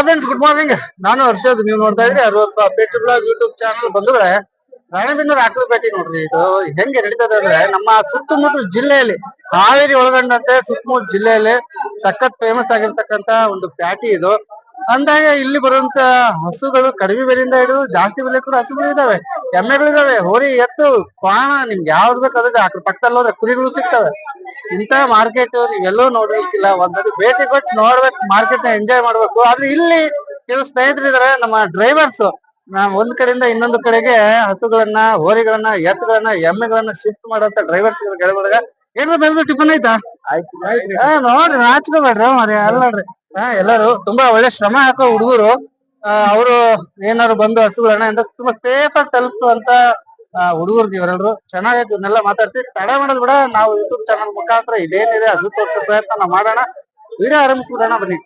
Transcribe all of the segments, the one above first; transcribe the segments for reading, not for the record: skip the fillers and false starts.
Friends, good morning. ನಾನು ಹರ್ಷದ್. ನೀವು ನೋಡ್ತಾ ಇದ್ರಿ ಪೇಟೆ ಬ್ಲಾಗ್ ಯೂಟ್ಯೂಬ್ ಚಾನಲ್. ಬಂಧುಗಳೇ, ರಾಣೆಬೆನ್ನೂರು ಆಕಳಪೇಟೆ ನೋಡ್ರಿ. ಇದು ಹೆಂಗೆ ನಡೀತದೆ ಅಂದ್ರೆ, ನಮ್ಮ ಸುತ್ತಮುತ್ತ ಜಿಲ್ಲೆಯಲ್ಲಿ, ಹಾವೇರಿ ಒಳಗೊಂಡಂತೆ ಸುತ್ತಮುತ್ತ ಜಿಲ್ಲೆಯಲ್ಲಿ ಸಖತ್ ಫೇಮಸ್ ಆಗಿರ್ತಕ್ಕಂತ ಒಂದು ಪ್ಯಾಟಿ ಇದು. ಅಂದಾಗ ಇಲ್ಲಿ ಬರುವಂತ ಹಸುಗಳು ಕಡಿಮೆ ಬೆಲೆಯಿಂದ ಹಿಡಿದು ಜಾಸ್ತಿ ಬೆಲೆ ಕೂಡ ಹಸುಗಳು ಇದಾವೆ, ಎಮ್ಮೆಗಳಿದಾವೆ, ಹೋರಿ, ಎತ್ತು, ಕ್ವಾಣ, ನಿಮ್ಗೆ ಯಾವ್ದು ಬೇಕು ಅದ್ರ ಅದ್ರ ಪಕ್ಕದಲ್ಲಿ ಹೋದ್ರೆ ಕುರಿಗಳು ಸಿಗ್ತವೆ. ಇಂತ ಮಾರ್ಕೆಟ್ ನೀವೆಲ್ಲೂ ನೋಡಿರ್ತಿಲ್ಲ. ಒಂದ್ಸತಿ ಭೇಟಿ ಕೊಟ್ಟು ನೋಡ್ಬೇಕು, ಮಾರ್ಕೆಟ್ ನ ಎಂಜಾಯ್ ಮಾಡ್ಬೇಕು. ಆದ್ರೆ ಇಲ್ಲಿ ಕೆಲವು ಸ್ನೇಹಿತರು ಇದಾರೆ, ನಮ್ಮ ಡ್ರೈವರ್ಸ್. ಒಂದ್ ಕಡೆಯಿಂದ ಇನ್ನೊಂದು ಕಡೆಗೆ ಹಸುಗಳನ್ನ, ಹೋರಿಗಳನ್ನ, ಎತ್ತುಗಳನ್ನ, ಎಮ್ಮೆಗಳನ್ನ ಶಿಫ್ಟ್ ಮಾಡಂತ ಡ್ರೈವರ್ಸ್ ಕೇಳ್ಬಾರ್ದಾಗ ಏನ್ರ ಬೆಳೆದು ಟಿಫನ್ ಆಯ್ತಾ? ನೋಡ್ರಿ, ನಾಚ್ಕೋಬೇಡ್ರಿ ಮರಿ ಅಲ್ಲಡ್ರಿ. ಎಲ್ಲರೂ ತುಂಬಾ ಒಳ್ಳೆ ಶ್ರಮ ಹಾಕೋ ಹುಡುಗರು. ಅವರು ಏನಾದ್ರು ಬಂದು ಹಸುಗಳನ್ನ ಅಂತ ತುಂಬಾ ಸೇಫ್ ಆಗಿ ತಲುಪುವಂತ ಹುಡುಗರು ನೀವರೆಲ್ಲರೂ. ಚೆನ್ನಾಗೈತಿ. ಇದನ್ನೆಲ್ಲ ಮಾತಾಡ್ತೀವಿ, ತಡ ಮಾಡೋದ್ ಬಿಡ. ನಾವು ಯೂಟ್ಯೂಬ್ ಚಾನಲ್ ಮುಖಾಂತರ ಇದೇನಿದೆ ಹಸು ತೋರ್ಸೋ ಪ್ರಯತ್ನ ನಾವು ಮಾಡೋಣ. ವಿಡಿಯೋ ಆರಂಭಿಸ್ಬಿಡೋಣ ಬನ್ನಿ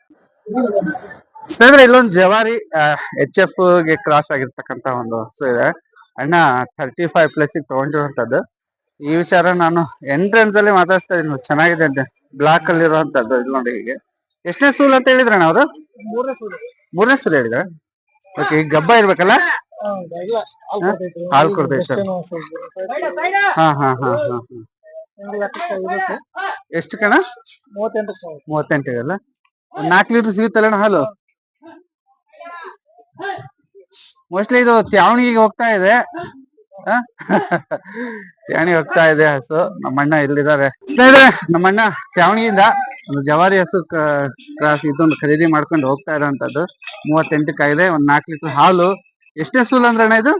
ಸ್ನೇಹಿತರೆ. ಇಲ್ಲೊಂದು ಜವಾರಿ HF ಗೆ ಕ್ರಾಸ್ ಆಗಿರ್ತಕ್ಕಂತ ಒಂದು ಹಸು ಇದೆ. ಅಣ್ಣ 35+ ತಗೊಂಡಿರುವಂತದ್ದು. ಈ ವಿಚಾರ ನಾನು ಎಂಟ್ರೆನ್ಸ್ ಅಲ್ಲಿ ಮಾತಾಡ್ಸ್ತಾ ಇದೀನಿ. ಚೆನ್ನಾಗಿದೆ ಅಂತೆ, ಬ್ಲಾಕ್ ಅಲ್ಲಿ ಇರುವಂತದ್ದು. ಇಲ್ಲಿ ನೋಡಿ, ಹೀಗೆ ಎಷ್ಟನೇ ಸೂಲ್ ಅಂತ ಹೇಳಿದ್ರಣ್ಣ ಅವರು? ಮೂರನೇ ಸೂಲ್ ಹೇಳಿದ್ರ. ಓಕೆ, ಈಗ ಗಬ್ಬ ಇರ್ಬೇಕಲ್ಲ, ಹಾಲು ಕೊಡ್ತೈತೆ. ಹಾ ಹಾ ಹಾ ಹಾ ಹಾ. ಎಷ್ಟು ಕಣ? 38 ಇದೆಲ್ಲ. ಒಂದ್ 4 ಲೀಟರ್ ಸಿಗುತ್ತಲ್ಲಣ್ಣ ಹಾಲು? ಮೋಸ್ಟ್ಲಿ ಇದು ತ್ಯಾವಣಿಗೆ ಹೋಗ್ತಾ ಇದೆ. ತ್ಯಾವಣಿ ಹೋಗ್ತಾ ಇದೆ ಹಸು. ನಮ್ಮಣ್ಣ ಇಲ್ಲಿದ್ದಾರೆ ಸ್ನೇಹಿತರೆ. ನಮ್ಮಣ್ಣ ತ್ಯಾವಣಿಯಿಂದ ಒಂದು ಜವಾರಿ ಹಸು ಕ್ರಾಸ್ ಇದೊಂದು ಖರೀದಿ ಮಾಡ್ಕೊಂಡು ಹೋಗ್ತಾ ಇರೋಂಥದ್ದು. 38 ಕಾಯಿದೆ, ಒಂದ್ 4 ಲೀಟರ್ ಹಾಲು. ಎಷ್ಟನೇ ಸೂಲ್ ಅಂದ್ರೆ ಅಣ್ಣ ಇದು?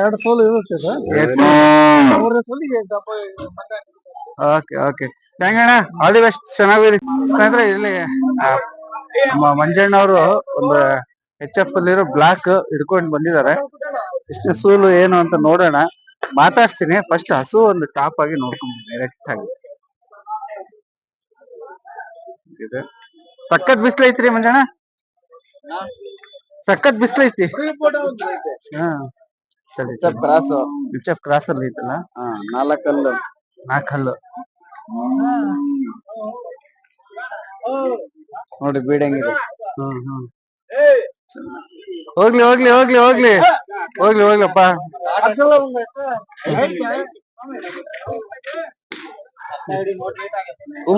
2 ಸೂಲ್ ಇರುತ್ತೆ. ಓಕೆ ಓಕೆ, ಥ್ಯಾಂಕ್ ಅಣ್ಣ. All the best. ಚೆನ್ನಾಗಿರಿ ಸ್ನೇಹಿತರೆ. ಇಲ್ಲಿ ನಮ್ಮ ಮಂಜಣ್ಣ ಅವರು ಒಂದು HF ಅಲ್ಲಿರೋ ಬ್ಲಾಕ್ ಹಿಡ್ಕೊಂಡು ಬಂದಿದ್ದಾರೆ. ಎಷ್ಟು ಸೂಲು ಏನು ಅಂತ ನೋಡೋಣ, ಮಾತಾಡ್ತೀನಿ. ಫಸ್ಟ್ ಹಸು ಒಂದು ಟಾಪ್ ಆಗಿ ನೋಡ್ಕೊಂಡು ಡೈರೆಕ್ಟ್ ಆಗಿ. ಸಖತ್ ಬಿಸ್ಲು ಐತ್ರಿ ಮಂಜಣ್ಣ, ಸಖತ್ ಬಿಸ್ಲು ಐತಿ. ಕ್ರಾಸ್ ಅಲ್ಲಿ ಐತಲ್ಲ. 4 ಹಲ್ಲು ನೋಡಿ, ಬೀಡಂಗಿದೆ. ಹೋಗ್ಲಿ ಹೋಗ್ಲಿ ಹೋಗ್ಲಿ ಹೋಗ್ಲಿ ಹೋಗ್ಲಿ ಹೋಗ್ಲಪ್ಪ.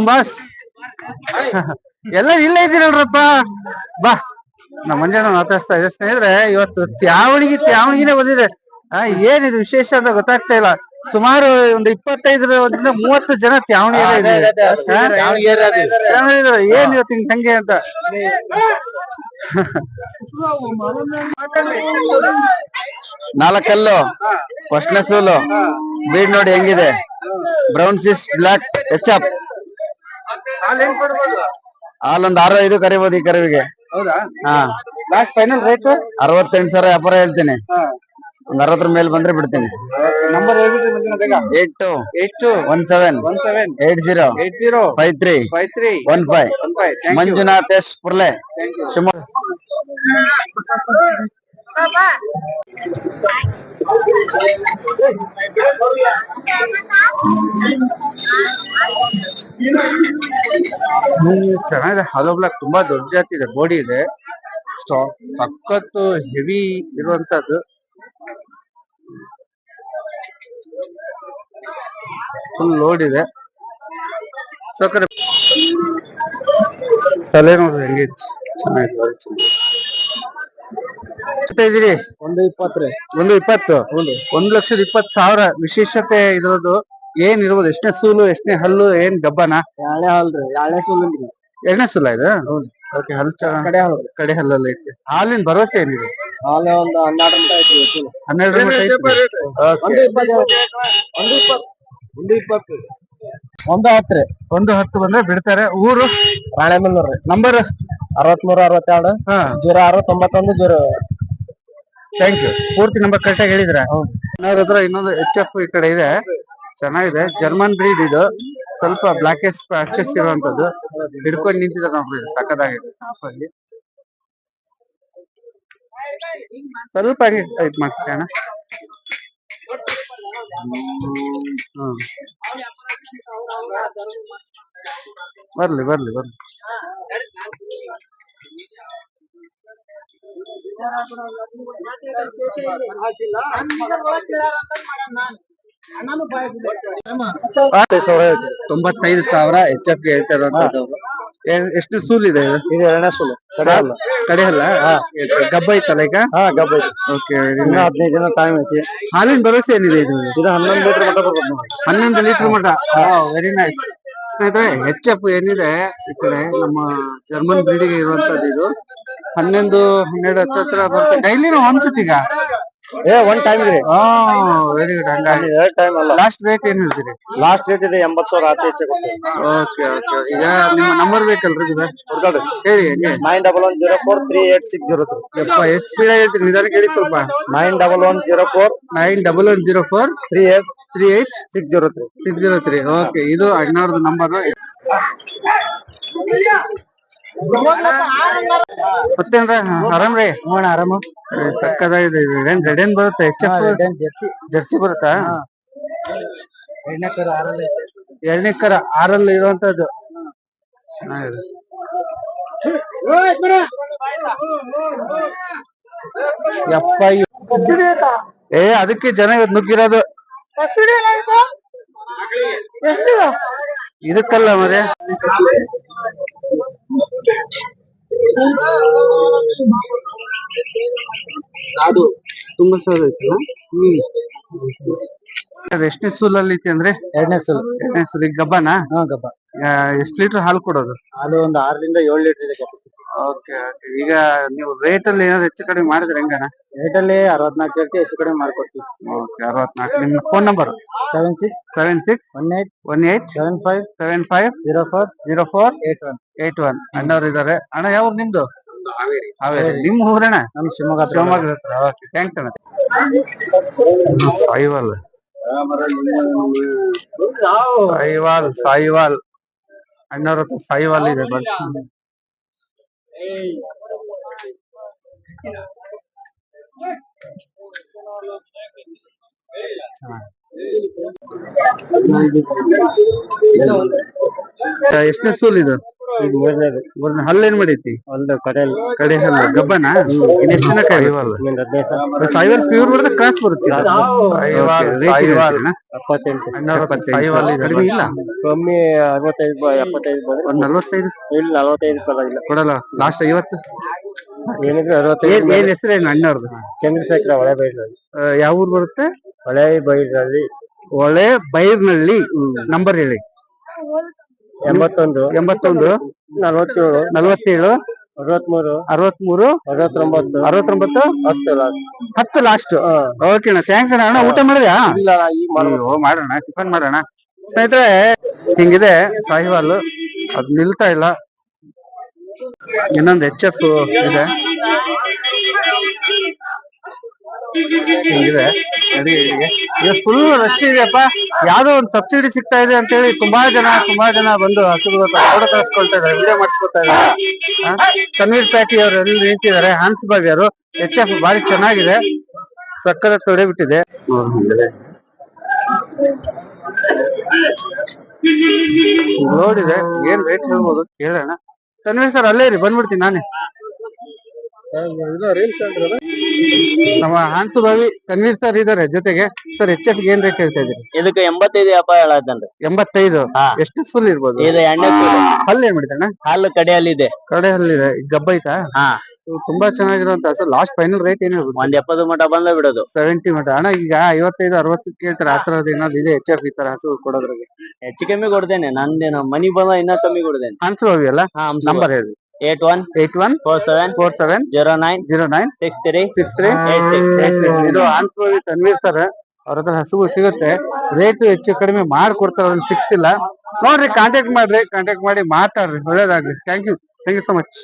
ಬಾಸ್ ಎಲ್ಲ ಇಲ್ಲ ಇದ್ದೀರಲ್ರಪ್ಪ. ಬಾ, ನಮ್ಮ ಮಂಜಣ್ಣ ಮಾತಾಡ್ಸ್ತಾ ಇದೆ. ಸ್ನೇಹಿತರೆ, ಇವತ್ತು ತ್ಯಾವಣಿಗಿನೇ ಬಂದಿದೆ. ಏನಿದು ವಿಶೇಷ ಅಂತ ಗೊತ್ತಾಗ್ತಾ ಇಲ್ಲ. ಸುಮಾರು ಒಂದು 25-30 ಜನ ತ್ಯಾವಣಿ ಏನ್ ಇವತ್ತು ಹಿಂಗ್ ಹಂಗೆ ಅಂತ. ನಾಲ್ಕಲ್ಲು ಫಸ್ಟ್ನೇ ಸೂಲು. ಬೀಡ್ ನೋಡಿ ಹೆಂಗಿದೆ, ಬ್ರೌನ್ ಸಿಸ್ ಬ್ಲಾಕ್ HF. ಹಾಲೊಂದು 6-5 ಕರಿಬಹುದು ಈ ಕರುವಿಗೆ. ಹೌದಾ? ಹಾ. ಲಾಸ್ಟ್ ಫೈನಲ್ ರೇಟ್ 68,000 ವ್ಯಾಪಾರ ಹೇಳ್ತೀನಿ. ಒಂದ್ 60 ಮೇಲೆ ಬಂದ್ರೆ ಬಿಡ್ತೀನಿ. ನಂಬರ್ ಹೇಳ್ಬಿಟ್ರಿ ಬೇಗ. 8217805315 ಮಂಜುನಾಥ್ ಎಸ್ ಪುರ್ಲೆ, ಶಿವಮೊಗ್ಗ. ಚೆನ್ನಾಗಿದೆ. ಹಾಲೋ ಬ್ಲಾಕ್ ತುಂಬಾ ದೊಡ್ಡ ಜಾತಿ ಇದೆ, ಬೋಡಿ ಇದೆ, ಸಖತ್ತು ಹೆವಿ ಇರುವಂತದ್ದು. ಫುಲ್ ಲೋಡ್ ಇದೆ. ಸಕ್ಕರೆ ತಲೆ ನೋಡ್ರಿ ಹೆಂಗೆ ಚೆನ್ನಾಗಿದೆ. ಇದೀರಿ 120. 1,20,000 ವಿಶೇಷತೆ ಇರೋದು ಏನಿರ್ಬೋದು? ಎಷ್ಟನೇ ಸೂಲು, ಎಷ್ಟನೇ ಹಲ್ಲು, ಏನ್ ಗಬ್ಬನ? ಎರಡನೇ ಹಲ್ರಿ, ಎರಡನೇ ಸೂಲ್. ಎರಡನೇ ಸೂಲ ಇದು? ಓಕೆ, ಹಲ್ ಕಡೆ ಹಲ್ಲಲ್ಲಿ ಐತಿ. ಹಾಲಿನ ಭರವಸೆ ಏನಿದೆ? ಹಾಲು ಒಂದು 12 ಮಟ್ಟ ಐತಿ. 12 ಮಟ್ಟ ಐತಿ. 110 ಬಂದ್ರೆ ಬಿಡ್ತಾರೆ. ಊರು ರಾಣೆಬೆನ್ನೂರು. ನಂಬರ್ 6362 0691 0. Thank you. ಪೂರ್ತಿ ನಂಬರ್ ಕರೆಕ್ಟ್ ಆಗಿ ಹೇಳಿದ್ರ? ಹತ್ರ ಇನ್ನೊಂದು HF ಈ ಕಡೆ ಇದೆ, ಚೆನ್ನಾಗಿದೆ. ಜರ್ಮನ್ ಬ್ರೀಡ್ ಇದು, ಸ್ವಲ್ಪ ಬ್ಲಾಕೆಸ್ ಪ್ಯಾಚಸ್ ಇರುವಂತದ್ದು. ಹಿಡ್ಕೊಂಡು ನಿಂತಿದ್ದಾರೆ ನೋಡ್ರಿ, ಸಕ್ಕದಾಗಿದೆ. ಸ್ವಲ್ಪ ಹಂಗೆ ಟೈಟ್ ಮಾಡ್ತೀನಿ ಅಣ್ಣ. ಬರ್ಲಿ ಬರ್ಲಿ ಬರ್ಲಿ. $95,000 ಎಚ್ ಎಫ್ ಹೇಳ್ತಾ ಇರುವಂತದ್ದು. ಎಷ್ಟು ಸೂಲ್ ಇದೆ ಇದು? ಇದು ಎರಡನೇ ಸೂಲು ಕಡೆ ಅಲ್ಲ. ಕಡೆ ಅಲ್ಲ, ಗಬ್ಬ ಐತಲ್ಲ ಈಗ? ಗಬ್ಬ ಐತಿ. ಓಕೆ, 15 ದಿನ ಟೈಮ್ ಐತಿ. ಹಾಲಿನ ಭರವಸೆ ಏನಿದೆ ಇದು? ಇದು 11 ಲೀಟರ್ ಮಟ್ಟ ಬರ್ತದೆ ನೋಡಿ. 11 ಲೀಟರ್ ಮಟ್ಟ. ವೆರಿ ನೈಸ್ ಸ್ನೇಹಿತರೆ. ಎಚ್ ಎಫ್ ಏನಿದೆ ಈ ಕಡೆ ನಮ್ಮ ಜರ್ಮನ್ ಬ್ರೀಡಿಗೆ ಇರುವಂತದ್ದು ಇದು. 11, 12 ಹತ್ರ ಬರುತ್ತೆ. ಡೈಲಿ ಅನ್ಸುತ್ತೆ ಈಗ. ಒನ್ ಟೈಮ್ ಇದೆ. Very good. ಹಂಗಾಗಿ ಎರಡು ಟೈಮ್ ಅಲ್ಲ. ಲಾಸ್ಟ್ ರೇಟ್ ಏನ್ ಹೇಳ್ತೀರಿ? ಲಾಸ್ಟ್ ರೇಟ್ ಇದೆ 80,000 ಆಚೆ ಹೆಚ್ಚೆ ಕೊಡ್ತೀವಿ. Okay okay. ಈಗ ನಿಮ್ಮ ನಂಬರ್ ಬೇಕಲ್ರಿ ಇದು? ಹುಡ್ಕಾಡು ಹೇಳಿ. 911046380603. ಯಪ್ಪ, ಎಷ್ಟು ಸ್ಪೀಡ್ ಹೇಳ್ತೀರಿ? ನಿಧಾನ ಕೇಳಿ ಸ್ವಲ್ಪ. 9110380603. ಓಕೆ, ಇದು ಅಣ್ಣವ್ರದ್ದು ನಂಬರ್. ಮತ್ತೇನ್ರ ಆರಾಮ್ರಿ? ಆರಾಮ. ಸಕ್ಕದಾಗಿದೆ. ಏನ್ ರೆಡ್ ಏನ್ ಬರುತ್ತೆ? ಎಚ್ ಎಫ್ ಜರ್ಸಿ ಬರುತ್ತಾ? ಎರಡನೇ ಕರ 6 ಇರುವಂತದ್ದು. ಚೆನ್ನಾಗಿದೆ. ಯಪ್ಪ, ಅದಕ್ಕೆ ಜನ ಇವತ್ತು ನುಗ್ಗಿರೋದು. ಇದಕ್ಕಲ್ಲ ಮರೆ. ಅದು ತುಂಬಾ ಸರ್ ಐತಲ್ಲ. ಎಷ್ಟನೇ ಸೂಲಲ್ಲಿ ಐತಿ ಅಂದ್ರೆ? ಎರಡನೇ ಸೂಲು. ಎರಡನೇ ಸೂಲ್. ಈಗ ಗಬ್ಬನಾ? ಗಬ್ಬ. ಎಷ್ಟು ಲೀಟರ್ ಹಾಲು ಕೊಡೋದು? ಅದು ಒಂದು 6 ರಿಂದ 7 ಲೀಟರ್ ಇದೆ ಕೆಪಾಸಿಟಿ. ಓಕೆ. ಈಗ ನೀವು ರೇಟ್ ಅಲ್ಲಿ ಏನಾದ್ರು ಹೆಚ್ಚು ಕಡಿಮೆ ಮಾಡಿದ್ರೆ ಹೆಂಗನ? ರೇಟ್ ಅಲ್ಲಿ 64 ಹೇಳ್ತಿ, ಹೆಚ್ಚು ಕಡಿಮೆ ಮಾಡ್ಕೊಡ್ತೀವಿ. ಓಕೆ, 64. ನಿಮ್ಮ ಫೋನ್ ನಂಬರ್? 7678750481. ಅಣ್ಣವ್ರು ಇದಾರೆ. ಅಣ್ಣ, ಯಾವ ನಿಮ್ದು? ಹಾವೇರಿ. ನಿಮ್ಮ ಊರಣ್ಣ? ನಮ್ಮ ಶಿವಮೊಗ್ಗ. ಓಕೆ, ಥ್ಯಾಂಕ್ಸ್ ಅಣ್ಣ. ಸಾಯಿವಾಲ್ ಅಣ್ಣವ್ರ ಹತ್ರ ಸಾಯಿವಾಲ್ ಇದೆ. ಬರ್ತೀನಿ. ಎಷ್ಟನೇ ಸೂಲ್ ಇದು? ಹಲ್ಲೇನ್ ಮಾಡೈತಿ? ಒಂದು ಕಡೆ ಹಲ್ಲು. ಗಬ್ಬನ? ಇನ್ನೆಷ್ಟಿನ ಸಾಯಿವಾಲ್? ಸಾಯಿವಾಲ್ ಪ್ಯೂರ್ ಬರುತ್ತೆ, ಕ್ರಾಸ್ ಬರುತ್ತೆ? ಕಡಿಮೆ ಇಲ್ಲ? ಕಮ್ಮಿ 65-75. ಒಂದ್ 45? ಇಲ್ಲ 45 ಇಲ್ಲ ಕೊಡಲ್ಲ. ಲಾಸ್ಟ್ 50? ಏನಿದ್ರೆ 65. ಏನ್ ಹೆಸರೇನು ಅಣ್ಣವ್ರದ್ದು? ಚಂದ್ರಶೇಖರ ಹೊಳೆಬೈಲಹಳ್ಳಿ. ಯಾವ ಊರ್ ಬರುತ್ತೆ? ಹೊಳೆಬೈಲಹಳ್ಳಿ. ಹೊಳೆಬೈಲ್ನಳ್ಳಿ. ನಂಬರ್ ಹೇಳಿ. 81 47 63 63 69 10 ಲಾಸ್ಟ್. ಓಕೆ ಅಣ್ಣ, ಥ್ಯಾಂಕ್ಸ್ ಅಣ್ಣ. ಊಟ ಮಾಡಿದ್ಯಾ? ಇಲ್ಲ, ಮಾಡೋಣ, ಟಿಫನ್ ಮಾಡೋಣ. ಸ್ನೇಹಿತರೆ, ಹಿಂಗಿದೆ ಸಾಹಿವಾಲ್. ಅದ್ ನಿಲ್ತಾ ಇಲ್ಲ. ಇನ್ನೊಂದು ಎಚ್ ಎಫ್ ಇದೆ. ಹಿಂಗಿದೆ. ಈಗ ಫುಲ್ ರಶ್ ಇದೆಯಪ್ಪ. ಯಾವ್ದೋ ಒಂದು ಸಬ್ಸಿಡಿ ಸಿಗ್ತಾ ಇದೆ ಅಂತ ಹೇಳಿ ತುಂಬಾ ಜನ ಬಂದು ಹಸುಗಳು ಫೋಟೋ ತರಿಸ್ಕೊಳ್ತಾ ಇದಾರೆ, ವಿಡಿಯೋ ಮಾಡಿಸ್ಕೊಳ್ತಾ ಇದಾರೆ. ತನ್ವೀರ್ ಪ್ಯಾಟಿ ಅವರು ಎಲ್ಲಿ ನಿಂತಿದ್ದಾರೆ. ಹಾನ್ಸ್ ಬಾಬಿ ಅವರು. ಎಚ್ ಎಫ್ ಬಾರಿ ಚೆನ್ನಾಗಿದೆ, ಸಕ್ಕದ ತೊಡೆ ಬಿಟ್ಟಿದೆ. ನೋಡಿದೆ. ಏನ್ ರೇಟ್ ಹೇಳ್ಬೋದು ಕೇಳೋಣ. ತನ್ವೀರ್ ಸರ್ ಅಲ್ಲೇ ಇರಿ, ಬಂದ್ಬಿಡ್ತೀನಿ ನಾನೇ. ನಮ್ಮ ಹಾನ್ಸು ಬಾವಿ ತನ್ವೀರ್ ಸರ್ ಇದಾರೆ ಜೊತೆಗೆ. ಸರ್, ಎಚ್ ಎಫ್ ಏನ್ ರೇಟ್ ಹೇಳ್ತಾ ಇದ್ದೀರಿ? ಇದಕ್ಕೆ 85 ವ್ಯಾಪಾರ ಹೇಳತ್ತನ್ರಿ. 85? ಎಷ್ಟು ಫುಲ್ ಇರ್ಬೋದು? ಇದು ಎಣ್ಣೆ ಹಲ್ಲು ಏನ್ ಮಾಡಿದಣ್ಣ? ಹಾಲು ಕಡೆಯಲ್ಲಿದೆ. ಕಡೆ ಹಲ್ಲಿದೆ. ಗಬ್ಬ ಐತಾ? ತುಂಬಾ ಚೆನ್ನಾಗಿರುವಂತ ಹಸು. ಲಾಸ್ಟ್ ಫೈನಲ್ ರೇಟ್ ಏನ್ ಹೇಳ್ಬೋದು? ಒಂದ್ 70 ಮಟ ಬಂದ ಬಿಡೋದು. 70 ಮಟ. ಅಣ್ಣ, ಈಗ 55-60 ಕೇಳ್ತಾರೆ. ಆ ತರದ್ ಏನಾದ್ರು ಇದೆ ಎಚ್ ಎಫ್ ಈ ತರ ಹಸು ಕೊಡೋದ್ರಿಗೆ? ಹೆಚ್ಚು ಕಮ್ಮಿ ಕೊಡ್ತೇನೆ. ನಂದೇನು ಮನಿ ಬಂದ ಇನ್ನ ಕಮ್ಮಿ ಕೊಡ್ತೇನೆ. ಹಾನ್ಸು ಬಾವಿ ಅಲ್ಲ? ನಂಬರ್ ಹೇಳಿ. 8147 09 63 ಇದು ಹಾನ್ಸು ಬಾವಿ ತನ್ವೀರ್ ಸರ್. ಅವ್ರ ಹತ್ರ ಹಸುಗಳು ಸಿಗುತ್ತೆ. ರೇಟ್ ಹೆಚ್ಚು ಕಡಿಮೆ ಮಾಡ್ಕೊಡ್ತಾರೆ, ಅವ್ರಿಗೆ ಫಿಕ್ಸ್ ಇಲ್ಲ. ನೋಡ್ರಿ, ಕಾಂಟ್ಯಾಕ್ಟ್ ಮಾಡಿ ಮಾತಾಡ್ರಿ. ಒಳ್ಳೇದಾಗ್ಲಿ. Thank you so much.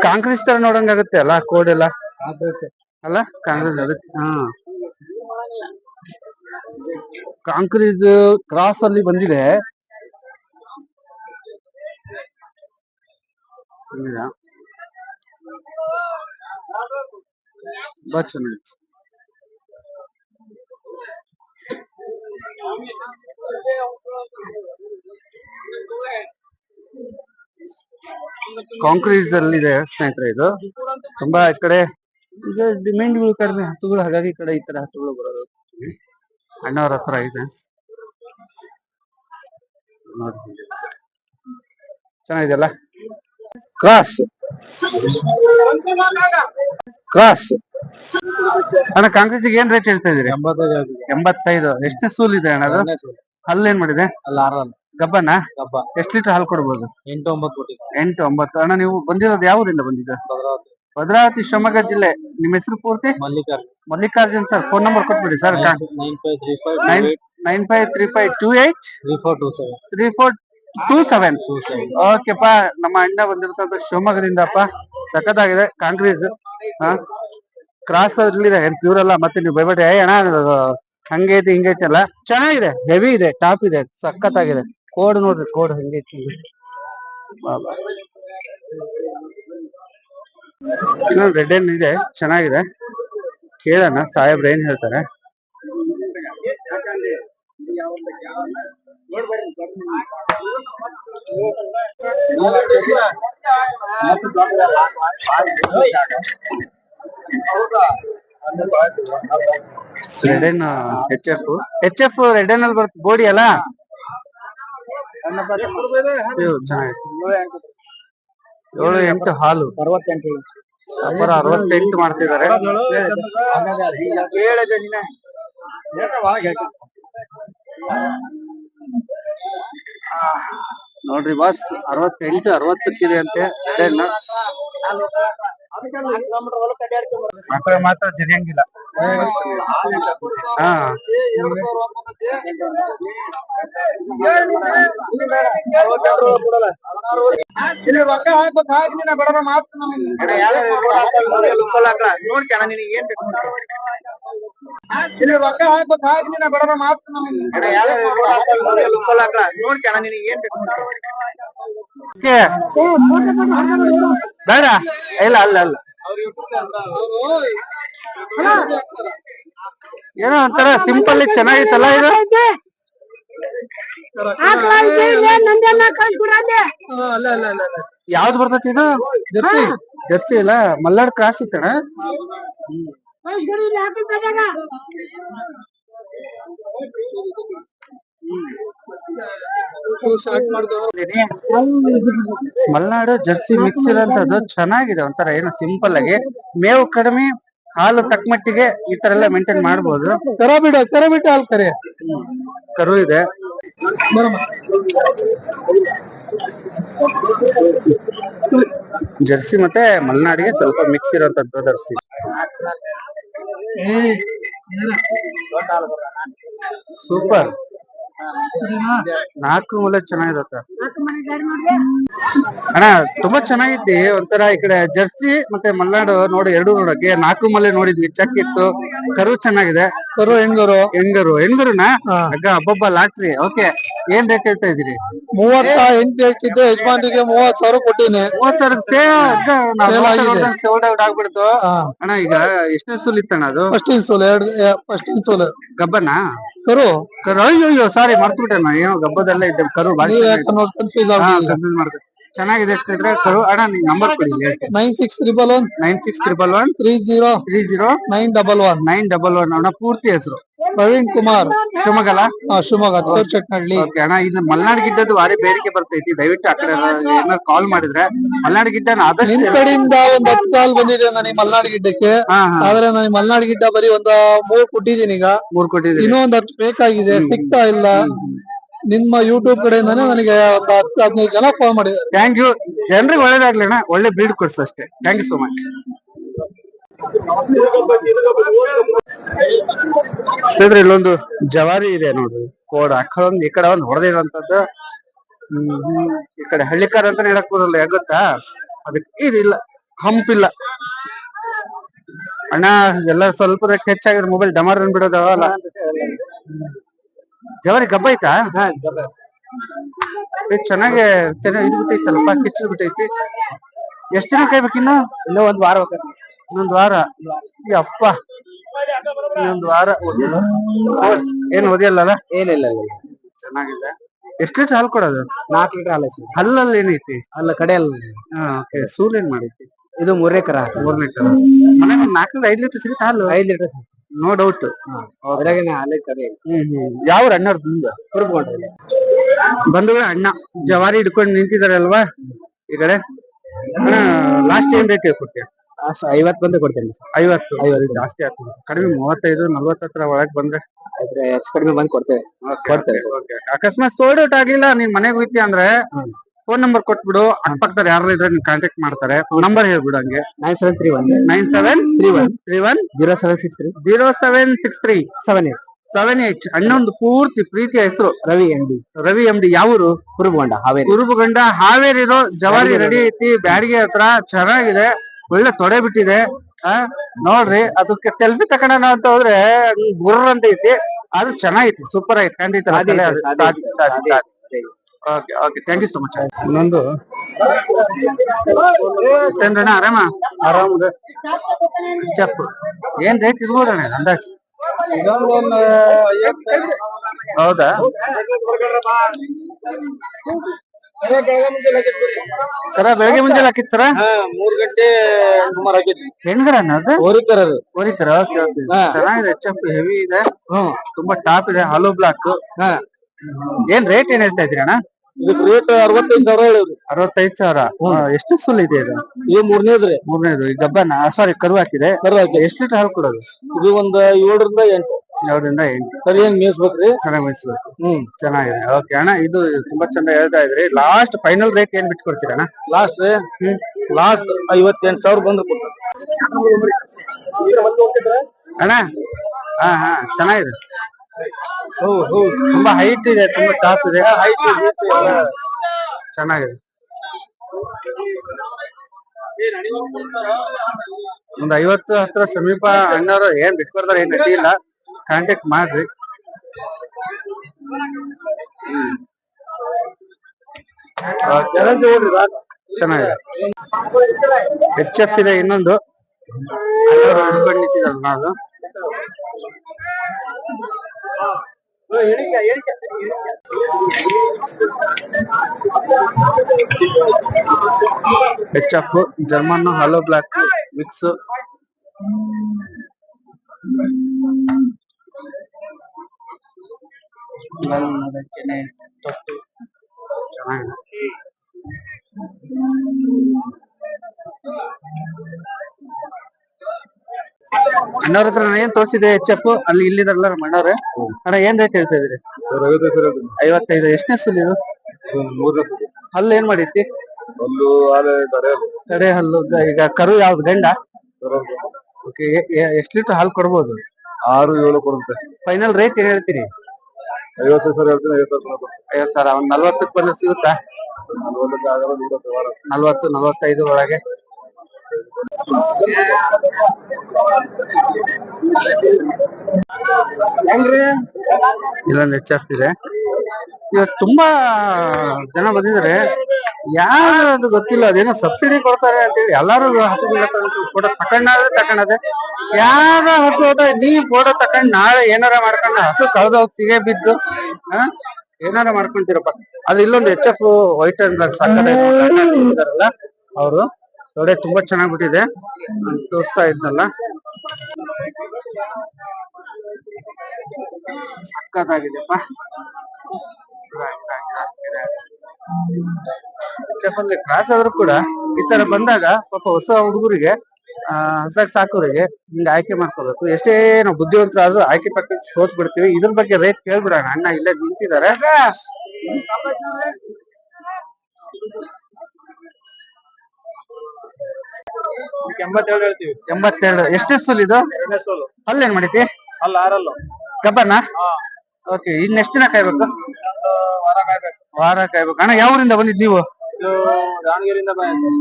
ಕಾಂಕ್ರೀಸ್ ತರ ನೋಡಂಗಾಗುತ್ತೆ ಅಲ್ಲ ಕೋಡೆಲ್ಲ ಅಲ್ಲ? ಕಾಂಕ್ರೀಸ್ ಅದಕ್ಕೆ. ಕಾಂಕ್ರೀಸ್ ಕ್ರಾಸ್ ಅಲ್ಲಿ ಬಂದಿದೆ. ತುಂಬಾ ಚೆನ್ನಾಗಿ. ಕಾಂಕ್ರೀಸ್ ಅಲ್ಲಿ ಇದೆ ಸ್ನೇಹಿತರೆ. ಇದು ತುಂಬಾ ಈ ಕಡೆ ಈಗ ಡಿಮ್ಯಾಂಡ್ಗಳು ಕಡಿಮೆ ಹಸುಗಳು, ಹಾಗಾಗಿ ಈ ಕಡೆ ಈ ತರ ಹಸುಗಳು ಬರೋದು ಅಣ್ಣವ್ರ ಹತ್ರ ಇದೆ ನೋಡಿ. ಚೆನ್ನಾಗಿದೆಯಲ್ಲ ಕ್ರಾಸ್ ಕ್ರಾಸ್ ಅಣ್ಣ. ಕಾಂಕ್ರೀಸಿಗೆ ಏನ್ ರೇಟ್ ಹೇಳ್ತಾ ಇದೀರಿ? 85. ಎಷ್ಟನೇ ಸೂಲ್ ಇದೆ ಅಣ್ಣ ಅದು? ಹಲ್ಲೇನ್ ಮಾಡಿದೆ? ಗಬ್ಬನ ಎಷ್ಟ್ ಲೀಟರ್ ಹಾಲು ಕೊಡ್ಬೋದು? 8 9. ಅಣ್ಣ ನೀವು ಬಂದಿರೋದು ಯಾವ ಊರಿಂದ ಬಂದಿದ್ದ? ಭದ್ರಾವತಿ, ಶಿವಮೊಗ್ಗ ಜಿಲ್ಲೆ. ನಿಮ್ಮ ಹೆಸರು ಪೂರ್ತಿ? ಮಲ್ಲಿಕಾರ್ಜುನ್ ಸರ್. ಫೋನ್ ನಂಬರ್ ಕೊಟ್ಬಿಡಿ ಸರ್. 9535283427. ಓಕೆಪ್ಪ. ನಮ್ಮ ಅಣ್ಣ ಬಂದಿರ್ತದ ಶಿವಮೊಗ್ಗದಿಂದಪ್ಪ. ಸಖತ್ತಾಗಿದೆ ಕಾಂಕ್ರೀಸ್. ಕ್ರಾಸ್ ಇರ್ಲಿದೆ, ಏನ್ ಪ್ಯೂರ್ ಅಲ್ಲ. ಮತ್ತೆ ನೀವು ಬೈಬೇಡಿ ಅಣ್ಣ ಹಂಗೈತಿ ಹಿಂಗೈತಿ ಅಲ್ಲ. ಚೆನ್ನಾಗಿದೆ, ಹೆವಿ ಇದೆ, ಟಾಪ್ ಇದೆ, ಸಖತ್ತಾಗಿದೆ. ಕೋಡ್ ನೋಡ್ರಿ, ಕೋಡ್ ಹೆಂಗೈತಿ. ಇನ್ನೊಂದು ರೆಡ್ ಏನ್ ಇದೆ, ಚೆನ್ನಾಗಿದೆ. ಕೇಳೋಣ ಸಾಹೇಬ್ರು ಏನ್ ಹೇಳ್ತಾರೆ. Red H F red N ಅಲ್ಲಿ ಬರುತ್ತೆ ಬೋಡಿ ಅಲ್ಲ. ಚೆನ್ನಾಗಿತ್ತು. 7 8 ಹಾಲು 68 ಮಾಡ್ತಿದ್ದಾರೆ. ನೋಡ್ರಿ ಬಾಸ್, 68 60ಕ್ಕಿದೆ ಅಂತೆ. ಮಕ್ಕಳು ಮಾತ್ರ ಜರಿಯಂಗಿಲ್ಲ. ಹಾ ರೊಕ್ಕ ಹಾಕ್ಬೇಕು, ಹಾಕಿನ ಬಡವ ಮಾತ್ರ ನೋಡ್ಕಣ ನಿನಗೆ ಏನ್ ಬೇಕು. ರೊಕ್ಕ ಹಾಕ್ಬೇಕು, ಹಾಕಿನ ಬಡವ ಮಾತ್ರ ನೋಡ್ಕಣ ನಿನಗೆ ಏನ್ ಬೇಕು. ಬೇಡ ಇಲ್ಲ, ಅಲ್ಲ ಅಲ್ಲ, ಏನೋ ಒಂಥರ ಸಿಂಪಲ್ ಚೆನ್ನಾಗಿತ್ತಲ್ಲ ಇದು. ಯಾವ್ದು ಬರ್ತೈತಿ ಇದು? ಜರ್ಸಿ. ಜರ್ಸಿ ಇಲ್ಲ, ಮಲ್ನಾಡ್ ಕ್ರಾಸ್ ಇತ್ತಣ. ಮಲ್ನಾಡು ಜರ್ಸಿ ಮಿಕ್ಸ್ ಇರೋಂಥದ್ದು ಚೆನ್ನಾಗಿದೆ. ಒಂಥರ ಏನೋ ಸಿಂಪಲ್ ಆಗಿ ಮೇವು ಕಡಿಮೆ, ಹಾಲು ತಕ್ಕ ಮಟ್ಟಿಗೆ ಈ ತರ ಎಲ್ಲ ಮೇಂಟೈನ್ ಮಾಡ್ಬೋದು. ಕರ ಬಿಟ್ಟು ಹಾಲು ಕರು ಇದೆ. ಜರ್ಸಿ ಮತ್ತೆ ಮಲ್ನಾಡಿಗೆ ಸ್ವಲ್ಪ ಮಿಕ್ಸ್ ಇರೋಂಥದ್ದು ಜರ್ಸಿ. ಸೂಪರ್. 4 ಮೂಲೆ ಚೆನ್ನಾಗಿರತ್ತ ಅಣ್ಣ, ತುಂಬಾ ಚೆನ್ನಾಗಿದ್ದಿ. ಒಂಥರ ಈ ಕಡೆ ಜರ್ಸಿ ಮತ್ತೆ ಮಲ್ನಾಡು ನೋಡಿ, ಎರಡು ನೋಡಕ್ಕೆ 4 ಮೂಲೆ ನೋಡಿದ್ವಿ. ಚೆಕ್ ಇತ್ತು, ಕರು ಚೆನ್ನಾಗಿದೆ. ಕರು ಹೆಣ್ಗರುನಾ? ಹಬ್ಬಬ್ಬ ಲಾಟ್ರಿ. ಓಕೆ, ಏನ್ ರೇಟ್ ಹೇಳ್ತಾ ಇದೀರಿ? 38 ಹೇಳ್ತಿದ್ದೆ, ಯಜಮಾನ್ರಿಗೆ 30,000 ಕೊಟ್ಟಿನಿ. 30,000 ಸೋಲ್ಡ್ ಔಟ್ ಆಗ್ಬಿಡ್ತು ಅಣ್ಣ. ಈಗ ಎಷ್ಟನೇ ಸೂಲ್ ಇತ್ತಣ್ಣ ಅದು? ಫಸ್ಟ್ ಸೂಲ್. ಗಬ್ಬನ ಕರು? ಅಯ್ಯೋ ಸಾರಿ, ಮರ್ತ್ಬಿಟ್ಟೆ ನಾ. ಏನೋ ಗಬ್ಬದಲ್ಲೇ ಇದ್ದೆ. ಕರು ಬಾರಿ ಚೆನ್ನಾಗಿದೆ. ಎಷ್ಟಿದ್ರೆ ಕರು ಅಣ್ಣ? ನಿಮ್ ನಂಬರ್ ಕೊಡಿ. 9611 30 911. ಅಣ್ಣ ಪೂರ್ತಿ ಹೆಸರು? ಪ್ರವೀಣ್ ಕುಮಾರ್. ಶಿವಮೊಗ್ಗ? ಶಿವಮೊಗ್ಗ, ಚಟ್ನಳ್ಳಿ. ಅಣ್ಣ, ಇದು ಮಲ್ನಾಡ್ ಗಿಡ್ಡದು ಭಾರಿ ಬೇಡಿಕೆ ಬರ್ತೈತಿ. ದಯವಿಟ್ಟು ಆ ಕಡೆ ಏನಾದ್ರು ಕಾಲ್ ಮಾಡಿದ್ರೆ ಮಲ್ನಾಡ್ ಗಿಡ್ಡ ಆದಷ್ಟು. ನಿಮ್ ಕಡೆಯಿಂದ ಒಂದ್ 10 ಕಾಲ್ ಬಂದಿದೆ ನನಗೆ ಮಲ್ನಾಡ್ ಗಿಡ್ಡಕ್ಕೆ. ಆದ್ರೆ ನನಗೆ ಮಲ್ನಾಡ್ ಗಿಡ್ಡ ಬರೀ ಒಂದು 3 ಕೊಟ್ಟಿದ್ದೀನಿ. ಈಗ 3 ಕೊಟ್ಟಿದ್ದೀನಿ. ಇನ್ನೂ ಒಂದ್ 10 ಬೇಕಾಗಿದೆ, ಸಿಗ್ತಾ ಇಲ್ಲ. ನಿಮ್ಮ ಯೂಟ್ಯೂಬ್ ಕಡೆಯಿಂದಾನೆ ನನಗೆ ಒಂದು 10-15 ಜನ ಫೋನ್ ಮಾಡಿದ್ದಾರೆ. Thank you. ಜನರಿಗೆ ಒಳ್ಳೇದಾಗ್ಲಿ ಅಣ್ಣ, ಒಳ್ಳೆ ಬ್ರೀಡ್ ಕೊಡ್ಸು ಅಷ್ಟೇ. Thank you so much. ಸ್ನೇಹಿತರೆ, ಇಲ್ಲೊಂದು ಜವಾರಿ ಇದೆ ನೋಡ್ರಿ. ಕೋಡ್ ಆ ಕಡೆ ಈ ಕಡೆ ಒಂದು ಹೊಡೆದಿರೋಂಥದ್ದು. ಈ ಕಡೆ ಹಳ್ಳಿಕಾರ ಅಂತಾನೆ ಹೇಳಕ್ ಬರಲ್ಲ, ಯಾಗೊತ್ತಾ? ಅದಕ್ಕೆ ಇದಿಲ್ಲ, ಹಂಪಿಲ್ಲ ಅಣ್ಣ. ಎಲ್ಲ ಸ್ವಲ್ಪ ಹೆಚ್ಚಾಗಿದ್ರೆ ಮೊಬೈಲ್ ಡಮಾರ್ ಬಿಡೋದವಲ್ಲ. ಜವಾರಿ ಗಬ್ಬ ಐತಾ? ಚೆನ್ನಾಗಿ ಇದು ಬಿಟ್ಟೈತಲ್ಪ, ಕಿಚ್ಚು ಬಿಟ್ಟೈತಿ. ಎಷ್ಟ್ ದಿನ ಕಾಯ್ಬೇಕು ಇನ್ನು? ಇನ್ನೂ 1 ವಾರ. ಇನ್ನೊಂದು ವಾರ? ಅಪ್ಪ, ಇನ್ನೊಂದು ವಾರ. ಏನ್ ಓದಿಯಲ್ಲ? ಏನಿಲ್ಲ, ಚೆನ್ನಾಗಿದೆ. ಎಷ್ಟ್ ಲೀಟರ್ ಹಾಲು ಕೊಡೋದು? 4 ಲೀಟರ್ ಹಾಲು ಐತಿ. ಹಲ್ಲಲ್ಲಿ ಏನೈತಿ? ಅಲ್ಲ ಕಡೆಯಲ್ಲಿ ಹಾ ಓಕೆ. ಸೂಲ್ ಏನ್ ಮಾಡೈತಿ? ಇದು 3ನೇ ಕರ. 3ನೇ ಕರ. ಮನೆಗೆ 4ರಿಂದ 5 ಲೀಟರ್ ಸಿಗುತ್ತೆ ಹಾಲು? 5 ಲೀಟರ್. No doubt. ಅದ್ರಾಗೇನೆ ಹಾಲು ಕಡೆ. ಯಾವ ಅಣ್ಣವ್ರದ್ದು ನಿಮ್ದು? ಕುರುಬಗೊಂಡ್ರೆ ಬಂಧುಗಳ ಅಣ್ಣ ಜವಾರಿ ಹಿಡ್ಕೊಂಡು ನಿಂತಿದ್ದಾರೆ ಅಲ್ವಾ ಈ ಕಡೆ. ಲಾಸ್ಟ್ ಏನ್ ರೇಟ್ ಕೊಡ್ತೀಯ? ಅಷ್ಟು 50 ಬಂದು ಕೊಡ್ತೇನೆ ಸರ್. 50 ಜಾಸ್ತಿ ಆಗ್ತದೆ. ಕಡಿಮೆ 35 40 ಹತ್ರ ಒಳಗ್ ಬಂದ್ರೆ ಆದ್ರೆ ಹೆಚ್ಚು ಕಡಿಮೆ ಬಂದು ಕೊಡ್ತೇವೆ. ಅಕಸ್ಮಾತ್ ಸೋಲ್ಡ್ ಔಟ್ ಆಗ್ಲಿಲ್ಲ ನೀನ್ ಮನೆಗೆ ಹೋಯ್ತಿ ಅಂದ್ರೆ ಫೋನ್ ನಂಬರ್ ಕೊಟ್ಬಿಡು. ಅಕ್ಕಪಕ್ಕದಲ್ಲಿ ಯಾರು ಇದ್ರೆ ನಿನ್ ಕಾಂಟ್ಯಾಕ್ಟ್ ಮಾಡ್ತಾರೆ. ನಂಬರ್ ಹೇಳ್ಬಿಡು ಹಂಗೆ. 9731 0763 0763 78 ಅಣ್ಣೊಂದು ಪೂರ್ತಿ ಪ್ರೀತಿಯ ಹೆಸರು ರವಿ MD. ಯಾವೂರು? ಕುರುಬಗೊಂಡ ಹಾವೇರಿ. ಕುರುಬುಗಂಡ ಹಾವೇರಿ ಇರೋ ಜವಾರಿ ರೆಡಿ ಐತಿ. ಬ್ಯಾಡಿಗೆ ಹತ್ರ ಚೆನ್ನಾಗಿದೆ. ಒಳ್ಳೆ ತೊಡೆ ಬಿಟ್ಟಿದೆ. ನೋಡ್ರಿ ಅದಕ್ಕೆ ಸೆಲ್ಫಿ ತಕೊಂಡ ಅಂತ ಹೋದ್ರೆ ಗುರ್ರ ಅಂತ ಐತಿ. ಅದು ಚೆನ್ನಾಗೈತಿ. ಸೂಪರ್ ಐತಿ. ಖಂಡಿತ okay thank you so much. ಇನ್ನೊಂದು ಚಂದ್ರಣ್ಣ ಆರಾಮ? ಆರಾಮದ. ಚಪ್ ಏನ್ ರೇಟ್ ಇರ್ಬೋದಣ್ಣ ಅಂದಾಜ್? ಹೌದಾ? ಸರ ಬೆಳಗ್ಗೆ ಮುಂಜಾನೆ ಹಾಕಿತ್ ಸರ? 3 ಗಂಟೆ ಸುಮಾರು ಹಾಕಿದ್ವಿ. ಹೆಣ್ಗರಣ್ಣ ಅದು? ಹೋರಿಕರ. ಚೆನ್ನಾಗಿದೆ. ಚಪ್ ಹೆವಿ ಇದೆ. ತುಂಬಾ ಟಾಪ್ ಇದೆ. ಹಾಲೋ ಬ್ಲಾಕ್. ಏನ್ ರೇಟ್ ಏನ್ ಹೇಳ್ತಾ ಇದ್ರಿ ಅಣ್ಣ? ಇದಕ್ಕೆ ರೇಟ್ 65,000 ಹೇಳಿವ್ರಿ. 65,000. ಎಷ್ಟು ಸುಲ್ ಇದೆ ಇದು? ಇದು 3ನೇದ್ರಿ. 3ನೇದು. ಈ ಗಬ್ಬನ ಸಾರಿ ಕರು ಹಾಕಿದೆ. ಎಷ್ಟು ಲೀಟರ್ ಹಾಲು ಕೊಡೋದು? ಇದು ಒಂದು 7ರಿಂದ 8. 7ರಿಂದ 8. ಸರಿ ಏನ್ ಮೇಯಿಸ್ಬೇಕ್ರಿ? ಚೆನ್ನಾಗಿ ಮೇಯಿಸ್ಬೇಕು. ಚೆನ್ನಾಗಿದೆ. ಓಕೆ ಅಣ್ಣ ಇದು ತುಂಬಾ ಚಂದ ಹೇಳ್ತಾ ಇದ್ರಿ. ಲಾಸ್ಟ್ ಫೈನಲ್ ರೇಟ್ ಏನ್ ಬಿಟ್ಕೊಡ್ತೀರ ಅಣ್ಣ? ಲಾಸ್ಟ್ 58,000 ಬಂದ್ರೆ ಕೊಡ್ತಾರೆ ಅಣ್ಣ. ಹಾ ಚೆನ್ನಾಗಿದೆ. ತುಂಬಾ ಹೈಟ್ ಇದೆ. ತುಂಬಾ ಟಾಪ್ ಇದೆ. ಚೆನ್ನಾಗಿದೆ. ಒಂದ್ 50 ಹತ್ರ ಸಮೀಪ ಅಣ್ಣವ್ರು ಏನ್ ಬಿಟ್ಕೊಡ್ತಾರೆ ಏನ್ ನಟಿ ಇಲ್ಲ. ಕಾಂಟ್ಯಾಕ್ಟ್ ಮಾಡ್ರಿ. ಚೆನ್ನಾಗಿದೆ. HF ಇದೆ ಇನ್ನೊಂದು. ಹಿಡ್ಕೊಂಡು ನಿಂತಿದ್ದಾರೆ ನಾವು. HF ಜರ್ಮನ್ ಹಾಲೋ ಬ್ಲಾಕ್ ಮಿಕ್ಸ್. ಚೆನ್ನಾಗಿದೆ. ಅಣ್ಣವ್ರ ಹತ್ರ ನಾನು ಏನ್ ತೋರಿಸಿದೆ HF ಅಲ್ಲಿ ಇಲ್ಲಿದಾರಲ್ಲ ನಮ್ಮ ಅಣ್ಣವ್ರೆ. ಅಣ್ಣ ಏನ್ ರೇಟ್ ಹೇಳ್ತಾ ಇದ್ರಿ? 55. ಎಷ್ಟನೇ ಸುಲ್ ಇದು? ಹಲ್ಲು ಏನ್ ಮಾಡೈತಿ? ತಡೆ ಹಲ್ಲು. ಈಗ ಕರು ಯಾವ್ದು ಗಂಡ? ಓಕೆ. ಎಷ್ಟ್ ಲೀಟರ್ ಹಾಲು ಕೊಡ್ಬೋದು? 6-7 ಕೊಡುತ್ತೆ. ಫೈನಲ್ ರೇಟ್ ಏನ್ ಹೇಳ್ತೀರಿ? 50,000 ಹೇಳ್ತೀನಿ. 50,000. ಒಂದ್ 40ಕ್ಕೆ ಬಂದ್ರೆ ಸಿಗುತ್ತಾ? 40-45 ಒಳಗೆ. ಇಲ್ಲೊಂದು HF ಇದೆ. ಇವತ್ತು ತುಂಬಾ ಜನ ಬಂದಿದ್ದಾರೆ. ಯಾರು ಗೊತ್ತಿಲ್ಲ. ಅದೇನೋ ಸಬ್ಸಿಡಿ ಕೊಡ್ತಾರೆ ಅಂತೇಳಿ ಎಲ್ಲಾರು ಹಸುಗಳ ಫೋಟೋ ತಕೊಂಡದೆ. ಯಾರ ಹಸು ಹೋದ ನೀ ಫೋಟೋ ತಕೊಂಡ್ ನಾಳೆ ಏನಾರ ಮಾಡ್ಕೊಂಡ ಹಸು ಕಳೆದೋಗಿ ಸಿಗೆ ಬಿದ್ದು ಏನಾರ ಮಾಡ್ಕೊಂತೀರಪ್ಪ. ಅದು ಇಲ್ಲೊಂದು HF ವೈಟ್ ಅಂಡ್ ಬ್ಲಾಕ್ ಸಾಕಿದಾರಲ್ಲ ಅವರು. ತೊಡೆ ತುಂಬಾ ಚೆನ್ನಾಗ್ ಬಿಟ್ಟಿದೆ. ತೋರಿಸ್ತಾ ಇದ್ನಲ್ಲ ಸಕ್ಕತ್ತಾಗಿದೆಪ್ಪ. HF ಅಲ್ಲಿ ಕ್ರಾಸ್ ಆದ್ರೂ ಕೂಡ ಈ ತರ ಬಂದಾಗ ಪಾಪ ಹೊಸ ಹುಡುಗರಿಗೆ ಹೊಸದಾಗಿ ಸಾಕೋರಿಗೆ ಹಿಂಗ ಆಯ್ಕೆ ಮಾಡ್ಕೋಬೇಕು. ಎಷ್ಟೇ ನಾವು ಬುದ್ಧಿವಂತರಾದ್ರೂ ಆಯ್ಕೆ ಪಕ್ಕ ಸೋತ್ ಬಿಡ್ತೀವಿ. ಇದ್ರ ಬಗ್ಗೆ ರೇಟ್ ಕೇಳ್ಬಿಡೋಣ. ಅಣ್ಣ ಇಲ್ಲೇ ನಿಂತಿದ್ದಾರೆ. 87 ಹೇಳ್ತೀವಿ. 87. ಎಷ್ಟೇ ಸೋಲ್ ಇದು? 2ನೇ ಸೋಲು. ಅಲ್ಲ ಏನ್ ಮಾಡೈತಿ? ಅಲ್ಲ 6 ಗಬ್ಬನ. ಓಕೆ. ಇನ್ ಎಷ್ಟು ದಿನ ಕಾಯ್ಬೇಕು? ವಾರ ಕಾಯ್ಬೇಕು. ಅಣ್ಣ ಯಾವೂರಿಂದ ಬಂದಿದ್ ನೀವು?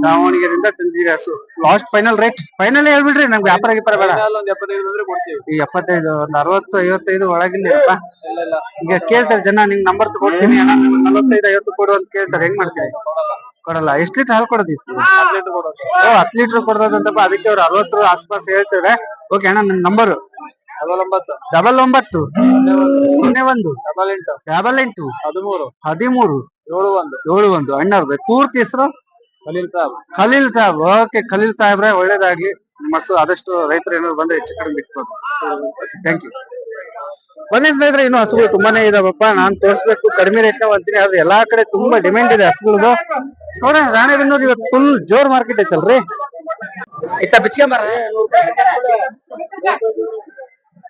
ದಾವಣಗೆರೆಯಿಂದ ತಂದಿದ್ದೀರಿ ಹಸು. ಲಾಸ್ಟ್ ಫೈನಲ್ ರೇಟ್ ಫೈನಲ್ ಹೇಳ್ಬಿಡ್ರಿ. ನಮ್ಗೆ ವ್ಯಾಪಾರ ಗಿಪಾರ ಬೇಡ. ಈ 75 ಒಂದ್ 60-55 ಒಳಗಿಲ್ಲಪ್ಪ. ಈಗ ಕೇಳ್ತಾರೆ ಜನ ನಿಂಗ್ ನಂಬರ್ ತಗೊಡ್ತೀನಿ ಅಣ್ಣ 45-50 ಕೊಡು ಅಂತ ಕೇಳ್ತಾರೆ. ಹೆಂಗ್ ಮಾಡ್ತೀವಿ? ಕೊಡಲ್ಲ. ಎಷ್ಟ್ ಲೀಟರ್ ಹಾಲು ಕೊಡೋದಿತ್ತು? 10 ಲೀಟರ್ ಕೊಡೋದಂತಪ್ಪ. ಅದಕ್ಕೆ ಅವ್ರು 60 ಆಸ್ಪಾಸ್ ಹೇಳ್ತಾರೆ. ಓಕೆ ಅಣ್ಣ ನಿಮ್ ನಂಬರು? ಡಬಲ್ 9 01 88 13 71 ಅಣ್ಣವ್ರದ್ದು ಪೂರ್ತಿ ಹೆಸರು ಖಲೀಲ್ ಸಾಬ್. ಓಕೆ ಖಲೀಲ್ ಸಾಹೇಬ್ರೆ, ಒಳ್ಳೇದಾಗ್ಲಿ. ಮಸ್ಸು ಆದಷ್ಟು ರೈತರು ಏನಾದ್ರು ಬಂದ್ರೆ ಹೆಚ್ಚು ಕಡಿಮೆ ಬಿಟ್ಬೋದು. Thank you. ಬನ್ನಿ ಸ್ನೇಹಿತರೆ, ಇನ್ನು ಹಸುಗಳು ತುಂಬಾನೇ ಇದಾವಪ್ಪ. ನಾನ್ ತೋರಿಸ್ಬೇಕು, ಕಡಿಮೆ ರೇಟ್ ಅಂತೀನಿ, ಆದ್ರೆ ಎಲ್ಲಾ ಕಡೆ ತುಂಬಾ ಡಿಮ್ಯಾಂಡ್ ಇದೆ ಹಸುಗಳದು. ನೋಡೋಣ, ರಾಣೆಬೆನ್ನೂರು ಇವತ್ತು ಫುಲ್ ಜೋರ್ ಮಾರ್ಕೆಟ್ ಐತಲ್ರಿ. ಇತ್ತ ಬಿಚ್ಕೊಂಬರ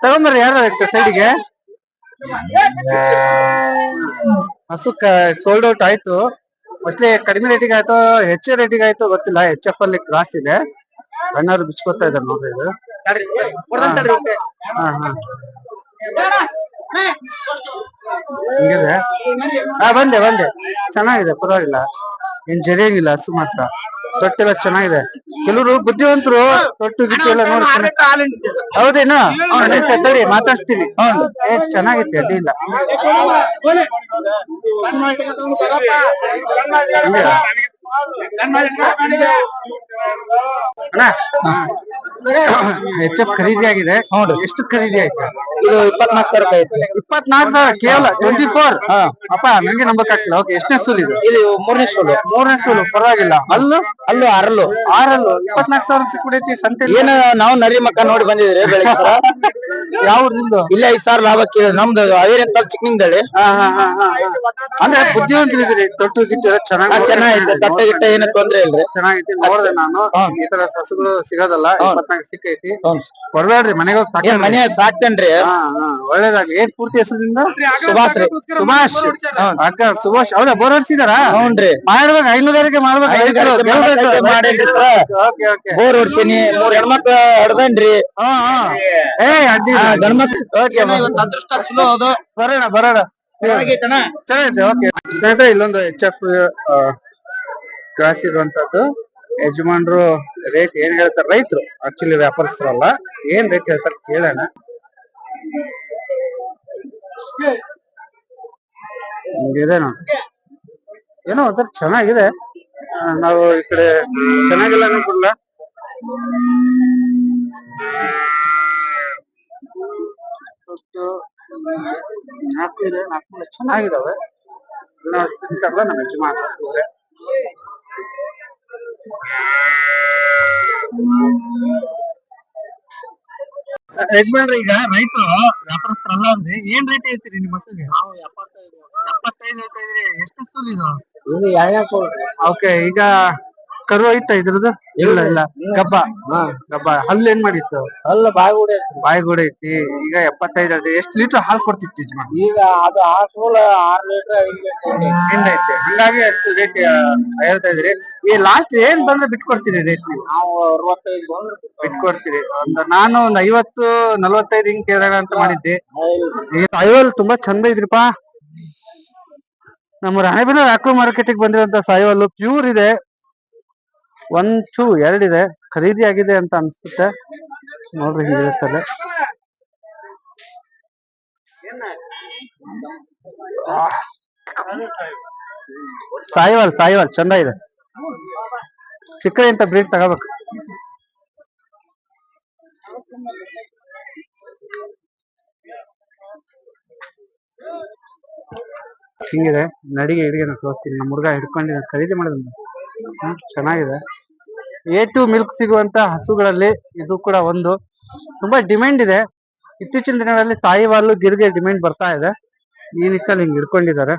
ತಗೊಂಬರ್ರಿ ಯಾರು ಸೈಡಿಗೆ. ಹಸು ಸೋಲ್ಡ್ ಔಟ್ ಆಯ್ತು. ಮೋಸ್ಟ್ಲಿ ಕಡಿಮೆ ರೇಟಿಗೆ ಆಯ್ತು, ಹೆಚ್ಚು ರೇಟಿಗೆ ಆಯ್ತು ಗೊತ್ತಿಲ್ಲ. HF ಅಲ್ಲಿ ಕ್ರಾಸ್ ಇದೆ. ಅಣ್ಣವ್ರು ಬಿಚ್ಕೋತಾ ಇದಾರೆ ನೋಡ್ರಿ ಇದು. ಹಿಂಗಿದೆ. ಬಂದೆ ಚೆನ್ನಾಗಿದೆ, ಪರವಾಗಿಲ್ಲ, ಏನ್ ಜರಿಯಾಗಿಲ್ಲ. ಹಸು ಮಾತ್ರ ತೊಟ್ಟೆಲ್ಲ ಚೆನ್ನಾಗಿದೆ. ಕೆಲವರು ಬುದ್ಧಿವಂತರು ತೊಟ್ಟು ಗಿಟ್ಟು ಎಲ್ಲ ನೋಡಿ. ಹೌದೇನು? ತಡಿ ಮಾತಾಡ್ಸ್ತೀವಿ. ಚೆನ್ನಾಗಿತ್ತು, ಅಡ್ಡಿ ಇಲ್ಲ. HF ಖರೀದಿ ಆಗಿದೆ. ಎಷ್ಟು ಖರೀದಿ ಆಯ್ತು? ಇದು 24,000 ರೂಪಾಯಿ ಐತಿ. 24,000 ಕೇವಲ 24. ಅಪ್ಪ ನಂಗೆ ನಂಬಕ್ ಆಗ್ತಿಲ್ಲ. ಓಕೆ, ಎಷ್ಟನೇ ಸೂಲ್ ಇದು? ಇದು ಮೂರನೇ ಸೂಲು. ಪರವಾಗಿಲ್ಲ. ಅಲ್ಲು ಆರಲ್ಲು 24,000 ಸಿಕ್ಬಿಡೈತಿ ಸಂತೆ. ಏನ ನಾವು ನರಿ ಮಕ್ಕ ನೋಡಿ ಬಂದಿದ್ರಿ ಬೆಳಗ್ಗೆ. ಯಾವ ನಿಮ್ದು? ಇಲ್ಲ 5,000 ಲಾಭಕ್ಕೆ ನಮ್ದು ಅವೇರಿ ಅಂತ ಚಿಕ್ಕನಿಂದಳಿ. ಅಂದ್ರೆ ಬುದ್ಧಿವಂತರಿದ್ರಿ. ತೊಟ್ಟು ಗಿಟ್ಟು ಚೆನ್ನಾಗೈತೆ. ತಟ್ಟೆ ಗಿಟ್ಟ ಏನು ತೊಂದ್ರೆ ಇಲ್ರಿ. ಚೆನ್ನಾಗೈತಿ. ನೋಡ್ದೆ ನಾನು, ಈ ತರ ಸಸುಗಳು ಸಿಗೋದಲ್ಲ. 24 ಸಿಕ್ಕೈತಿ. ಕೊಡ್ಬೇಡ್ರಿ, ಮನೆಗೆ ಹೋಗಿ ಸಾಕ. ಮನೆ ಸಾಕ್ತೇನ್ರಿ. ಒಳ್ಳೇದಾಗ್ಲಿ. ಏನ್ ಪೂರ್ತಿ ಹೆಸರಿಂದ? ಸುಭಾಷ್ ರೀ. ಸುಭಾಷ್ ಅಕ್ಕ ಸುಭಾಷ್. ಹೌದಾ, ಬೋರ್ ಹೊಡ್ಸಿದಾರ? ಹ್ಞೂನ್ರಿ. ಮಾಡ್ಬೇಕು, ಹೈನುಗಾರಿಕೆ ಮಾಡ್ಬೇಕು. ಮಾಡೇನ್ರಿ ಸರ್. ಬೋರ್ ಹೊಡ್ಸೀನಿ. 3 ಹೆಣ್ಮಕ್ಳು ಹಡ್ದೇನ್ರಿ. ಗಂಡ್ಮಕ್ಳು ಅದೃಷ್ಟ ಚಲೋ ಅದು. ಬರೋಣ ಚೆನ್ನಾಗೈತೆ. ಓಕೆ ಸ್ನೇಹಿತರೆ, ಇಲ್ಲೊಂದು HF ಕ್ರಾಸ್ ಇರುವಂತದ್ದು. ಯಜಮಾನ್ರು ರೇಟ್ ಏನ್ ಹೇಳ್ತಾರೆ, ರೈತರು ಆಕ್ಚುಲಿ ವ್ಯಾಪಾರಸ್ಥರಲ್ಲ, ಏನ್ ರೇಟ್ ಹೇಳ್ತಾರೆ ಕೇಳೋಣ. ಹಿಂಗಿದೆ ನೋಡಿ, ಏನೋ ಒಂಥರ ಚೆನ್ನಾಗಿದೆ. ನಾವು ಈ ಕಡೆ ಚೆನ್ನಾಗಿಲ್ಲ ಅನ್ಕೊಳ್ಳ. ನಾಲ್ಕು ಇದೆ, 4 ಚೆನ್ನಾಗಿದಾವೆ. ನಮ್ಮ ಯಜಮಾನ ಯಜಮಾನ್ರಿ, ಈಗ ರೈತರು ವ್ಯಾಪಾರಸ್ಥರಲ್ಲ ಅಂದ್ರೆ ಏನ್ ರೇಟ್ ಹೇಳ್ತೀರಿ ನಿಮ್ಮ ಹಸುಗೆ? ನಾವು 75 ಹೇಳ್ತಾ ಇದ್ರಿ. ಎಷ್ಟು ಸೂಲ್ ಇದು? ಓಕೆ, ಈಗ ಕರು ಐತಾ ಇದ್ರದ್ದು? ಇಲ್ಲ ಗಬ್ಬ. ಹಲ್ಲು ಏನ್ ಮಾಡಿತ್ತು? ಬಾಯಿಗೂಡೆ ಐತಿ. ಈಗ 75 ಐತಿ. ಎಷ್ಟು ಲೀಟರ್ ಹಾಲು ಕೊಡ್ತಿತ್ತು ಯಜಮಾನ್? ಈಗ ಅದು 6 ಲೀಟರ್ ಹಿಂದೈತೆ. ಹಂಗಾಗಿ ಅಷ್ಟು ರೇಟ್ ಹೇಳ್ತಾ ಇದ್ರಿ. ಈ ಲಾಸ್ಟ್ ಏನ್ ಬಂದ್ರೆ ಬಿಟ್ಕೊಡ್ತೀರಿ ರೇಟ್? ನಾವು 65 ಬಿಟ್ಕೊಡ್ತೀರಿ. ನಾನು ಒಂದ್ 50-45 ಹಿಂಗ್ ಕೇಳೋಣ ಅಂತ ಮಾಡಿದ್ದೆ. ಸಾಯಿವಾಲ್ ತುಂಬಾ ಚಂದ ಇದ್ರಿಪಾ. ನಮ್ಮ ರಾಣೆಬೆನ್ನೂರು ಆಕ್ವಾ ಮಾರ್ಕೆಟಿಗೆ ಬಂದಿರುವಂತ ಸಾಯಿವಾಲ್ ಪ್ಯೂರ್ ಇದೆ. 1 2 ಇದೆ. ಖರೀದಿ ಆಗಿದೆ ಅಂತ ಅನ್ಸುತ್ತೆ. ನೋಡ್ರಿ, ಹಿಂಗಿರುತ್ತಲ್ಲ. ಸಾಯಿವಾಲ್ ಚಂದ ಇದೆ. ಸಿಕ್ಕರೆ ಅಂತ ಬ್ರೀಡ್ ತಗೋಬೇಕು. ಹಿಂಗಿದೆ. ನಡಿಗೆ ಹಿಡಿಗೆ ತೋರಿಸ್ತೀನಿ. ನಮ್ಮ ಹುಡುಗ ಹಿಡ್ಕೊಂಡಿದ್ದ ಖರೀದಿ ಮಾಡಿದ. ಚೆನ್ನಾಗಿದೆ. A2 ಮಿಲ್ಕ್ ಸಿಗುವಂತ ಹಸುಗಳಲ್ಲಿ ಇದು ಕೂಡ ಒಂದು. ತುಂಬಾ ಡಿಮ್ಯಾಂಡ್ ಇದೆ. ಇತ್ತೀಚಿನ ದಿನಗಳಲ್ಲಿ ಸಾಯಿವಾಲು ಗಿರ್ಗೆ ಡಿಮ್ಯಾಂಡ್ ಬರ್ತಾ ಇದೆ. ಈ ನಿಟ್ಟಲ್ಲಿ ಹಿಂಗ್ ಹಿಡ್ಕೊಂಡಿದ್ದಾರೆ.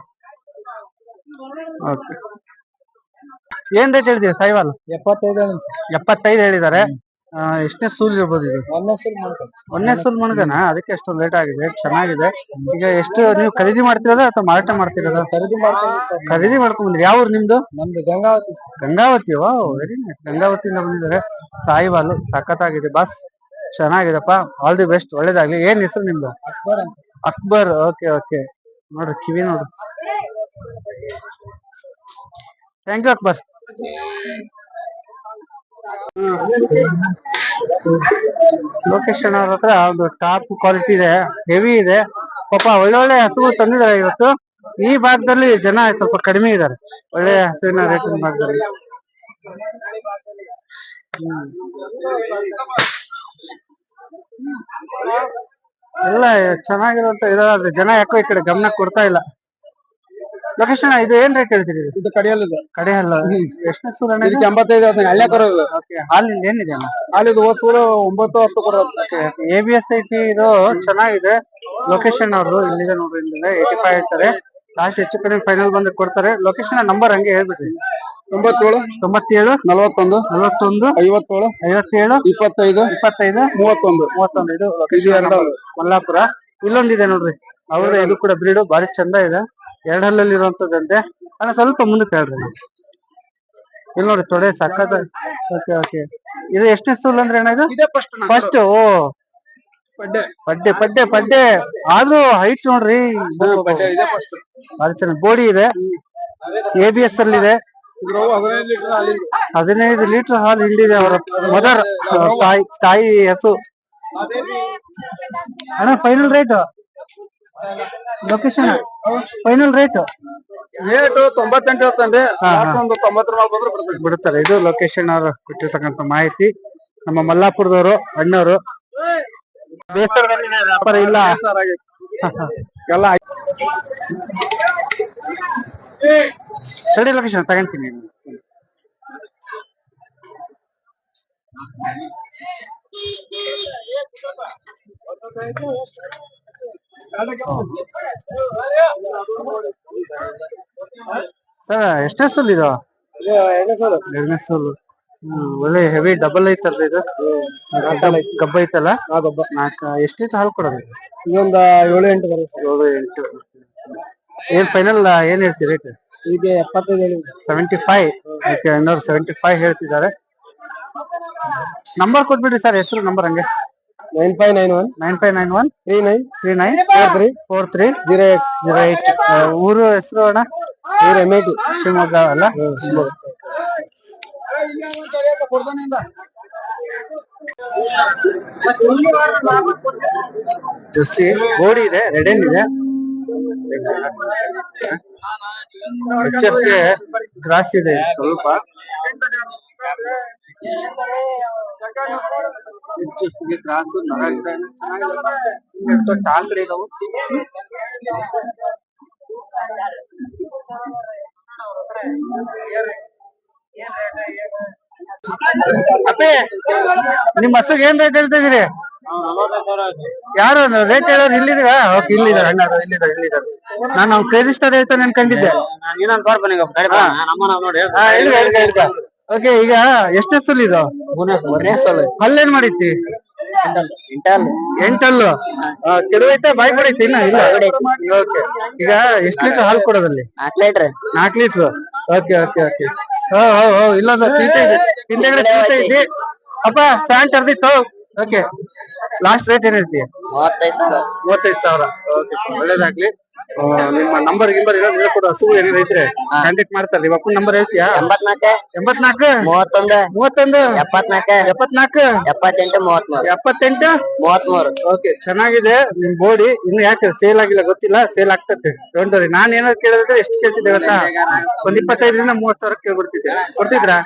ಏನ್ ರೇಟ್ ಹೇಳಿದೀವಿ ಸಾಯಿವಾಲ್? 75 ಹೇಳಿದ್ದಾರೆ. ಎಷ್ಟನೇ ಸೂಲ್ ಇರ್ಬೋದು ಇದು? 1ನೇ ಸೂಲ್ ಮಣ್ಗನ. ಅದಕ್ಕೆ ಅಷ್ಟೊಂದು ರೇಟ್ ಆಗಿದೆ. ಚೆನ್ನಾಗಿದೆ. ಈಗ ಎಷ್ಟು ನೀವು ಖರೀದಿ ಮಾಡ್ತಿರೋದ ಅಥವಾ ಮಾರಾಟ ಮಾಡ್ತಿರೋದ? ಖರೀದಿ ಮಾಡ್ಕೊಂಡ್ ಬಂದ್ರಿ. ಯಾವ ಊರು ನಿಮ್ದು? ನಮ್ದು ಗಂಗಾವತಿ. Wow, very nice. ಗಂಗಾವತಿಯಿಂದ ಬಂದಿದ್ದಾರೆ. ಸಾಯಿವಾಲು ಸಖತ್ತಾಗಿದೆ ಬಾಸ್, ಚೆನ್ನಾಗಿದೆಪ್ಪ. ಆಲ್ ದಿ ಬೆಸ್ಟ್, ಒಳ್ಳೇದಾಗ್ಲಿ. ಏನ್ ಹೆಸರು ನಿಮ್ದು? ಅಕ್ಬರ್. ಓಕೆ. ನೋಡ್ರಿ ಕಿವಿ ನೋಡ್ರಿ. Thank you Akbar. ಲೊಕೇಶನ್ ಅವ್ರ ಹತ್ರ ಒಂದು ಟಾಪ್ ಕ್ವಾಲಿಟಿ ಇದೆ, ಹೆವಿ ಇದೆ. ಪಾಪ ಒಳ್ಳೊಳ್ಳೆ ಹಸುಗಳು ತಂದಿದ್ದಾರೆ ಇವತ್ತು. ಈ ಭಾಗದಲ್ಲಿ ಜನ ಸ್ವಲ್ಪ ಕಡಿಮೆ ಇದ್ದಾರೆ. ಒಳ್ಳೆ ಹಸುವಿನ ರೇಟಿನ ಭಾಗದಲ್ಲಿ. ಎಲ್ಲ ಚೆನ್ನಾಗಿರುವಂತ ಇದಾದ್ರೆ ಜನ ಯಾಕೋ ಈ ಕಡೆ ಗಮನ ಕೊಡ್ತಾ ಇಲ್ಲ. ಲೊಕೇಶನ್ ಇದು ಏನ್ ರೇಟ್ ಹೇಳ್ತೀರಿ? ಇದು ಕಡಿಯಲ್ಲ ಕಡೆ ಅಲ್ಲ ಎಷ್ಟನೇ ಸೂರ? ಇದಕ್ಕೆ 85 ಹಳ್ಳಿ ಕೊರೋದು. ಹಾಲಿಂದ ಏನಿದೆ ಅಣ್ಣ? ಹಾಲಿದು ಸೂರು 9, 10 ಕೊಡೋದು. ABS ಐತಿ ಇದು ಚೆನ್ನಾಗಿದೆ. ಲೊಕೇಶನ್ ಅವ್ರದ್ದು ಇಲ್ಲಿದೆ ನೋಡ್ರಿ, ಇಲ್ಲಿದೆ 85 ಹೇಳ್ತಾರೆ. ಲಾಸ್ಟ್ ಹೆಚ್ಚು ಕಡಿಮೆ ಫೈನಲ್ ಬಂದು ಕೊಡ್ತಾರೆ. ಲೊಕೇಶನ್ ನಂಬರ್ ಹಂಗೆ ಹೇಳ್ಬಿಡ್ರಿ. 97 97 41 41 57 57 25 25 31. ಇದು ಲೊಕೇಶನ್ ಮಲ್ಲಾಪುರ. ಇಲ್ಲೊಂದಿದೆ ನೋಡ್ರಿ ಅವ್ರದ್ದು, ಇದು ಕೂಡ ಬ್ರೀಡು ಬಾರಿ ಚಂದ ಇದೆ. 2 ಹಲ್ಲಲ್ಲಿ ಇರುವಂತದ್ದಂತೆ. ಅಣ್ಣ ಸ್ವಲ್ಪ ಮುಂದಕ್ಕೆ ಹೇಳ್ರಿ. ಇಲ್ಲಿ ನೋಡಿ ತೊಡೆ ಸಖತ್. ಓಕೆ ಓಕೆ, ಇದು ಎಷ್ಟನೇ ಸೂಲ್ ಅಂದ್ರೆ ಅಣ್ಣ? ಇದು ಇದೇ ಫಸ್ಟ್ ಓ ಪಡ್ಡೆ ಆದ್ರೂ ಹೈಟ್ ನೋಡ್ರಿ, ಇದೇ ಫಸ್ಟ್. ಬಾರಿ ಚೆನ್ನಾಗಿ ಬೋಡಿ ಇದೆ. ABS ಅಲ್ಲಿ ಇದೆ. 15 ಲೀಟರ್ ಹಾಲು ಹಿಂಡಿದೆ ಅವರ ಮದರ್, ತಾಯಿ ಹಸು. ಅಣ್ಣ final rate location, final rate 98 ಹೇಳ್ತಾನೆ. ಒಂದು 90 ಬಂದ್ರೆ ಬಿಡುತ್ತಾರೆ. ಇದು ಲೊಕೇಶನ್ ಅವರು ಕೊಟ್ಟಿರ್ತಕ್ಕಂಥ ಮಾಹಿತಿ. ನಮ್ಮ ಮಲ್ಲಾಪುರದವರು ಅಣ್ಣವರು. ಬೇಸರದಲ್ಲಿ ವ್ಯಾಪಾರ ಇಲ್ಲ ಎಲ್ಲ ಸರಿ. ಲೊಕೇಶನ್ ತಗೊಂತೀನಿ. ಸರ್ ಎಷ್ಟನೇ ಸೂಲ್ ಇದು? 2ನೇ ಸೂಲು. ಒಳ್ಳೆ ಹೆವಿ ಡಬಲ್ ಐತಲ್ರಿ ಇದು? ಗಬ್ಬ ಐತಲ್ಲ? ಎಷ್ಟೈತೆ ಹಾಲು ಕೊಡೋದು? ಇದೊಂದ 7-8 ಬರುತ್ತೆ. 7-8. ಏನ್ ಫೈನಲ್ ಏನ್ ಹೇಳ್ತೀರಿ ರೇಟ್? ಈಗ 75 75. ಓಕೆ, 75 ಹೇಳ್ತಿದ್ದಾರೆ. ನಂಬರ್ ಕೊಟ್ಬಿಡ್ರಿ ಸರ್, ಹೆಸರು ನಂಬರ್ ಹಂಗೆ. 9591 9591 39 43 08. ಊರು ಹೆಸರು ಅಣ್ಣ? ಊರು ಎಮ್ಮೇಟಿ, ಶಿವಮೊಗ್ಗ ಅಲ್ಲ? ಜೊಸಿ ಗೋಡಿ ಇದೆ, ರೆಡೆನ್ ಇದೆ. HF ಗೆ ಗ್ರಾಸ್ ಇದೆ ಸ್ವಲ್ಪ. HF ಗೆ ಗ್ರಾಸ್ ನರ ಇದೆ. ಟಾಲ್ ಕಡೆ ಇದಾವು. ಅಪ್ಪೆ ನಿಮ್ ಹಸುಗೆ ಏನ್ ರೇಟ್ ಹೇಳ್ತಾ ಇದೀರಿ? ಯಾರು ರೇಟ್ ಹೇಳೋರು ಇಲ್ಲಿದ್ದೀರಾ? ಓಕೆ, ಇಲ್ಲಿದ್ದಾರೆ ಅಣ್ಣ, ಇಲ್ಲಿದ್ದಾರೆ. ನಾನು ಅವ್ನು ಕ್ರೇಜಿ ಸ್ಟಾರ್ ಹೇಳ್ತಾನೆ ಅನ್ಕೊಂಡಿದ್ದೆ. ಓಕೆ, ಈಗ ಎಷ್ಟನೇ ಸೂಲ್ ಇದು? 3ನೇ ಸೂಲು. ಅಲ್ಲೇನ್ ಮಾಡಿತಿ? 8 ಹಲ್ಲು. ಕೆಡವೈತೆ, ಬಾಯಿ ಕೊಡೈತಿ ಇನ್ನ? ಇಲ್ಲ. ಓಕೆ, ಈಗ ಎಷ್ಟು ಲೀಟರ್ ಹಾಲು ಕೊಡೋದಲ್ಲಿ? 4 ಲೀಟರ್. Okay okay okay. ಇಲ್ಲದ ಚೀತೆ ಇದೆ ಹಿಂದೆಗಡೆ, ಚೀತೆ ಇದೆ. ಅಪ್ಪ ಪ್ಯಾಂಟ್ ಅರ್ದಿತ್ತು. ಓಕೆ, ಲಾಸ್ಟ್ ರೇಟ್ ಏನ್ ಹೇಳ್ತೀಯ? 35,000. ಓಕೆ, ಒಳ್ಳೇದಾಗ್ಲಿ. ನಿಮ್ಮ ನಂಬರ್ ಗಿಂಬರ್ ಏನಾದ್ರು ಹೇಳ್ಕೊಡು. ಹಸು ಏನಾದ್ರು ಇದ್ರೆ ಕಾಂಟ್ಯಾಕ್ಟ್ ಮಾಡ್ತಾರೆ. ನಿಮ್ಮ ಅಪ್ಪನ ನಂಬರ್ ಹೇಳ್ತೀಯಾ? 84 84 31 31 74 78 78 33. ಓಕೆ, ಚೆನ್ನಾಗಿದೆ ನಿಮ್ ಬೋಡಿ. ಇನ್ನು ಯಾಕೆ ಸೇಲ್ ಆಗಿಲ್ಲ ಗೊತ್ತಿಲ್ಲ, ಸೇಲ್ ಆಗ್ತದೆ. Don't worry. ನಾನ್ ಏನಾದ್ರು ಕೇಳಿದ್ರೆ ಎಷ್ಟು ಕೇಳ್ತಿದ್ದೆ ಗೊತ್ತಾ? ಒಂದ್ 25 ರಿಂದ 30 ಸಾವಿರ ಕೇಳ್ಬಿಡ್ತಿದ್ದೆ. ಕೊಡ್ತಿದ್ರಾ?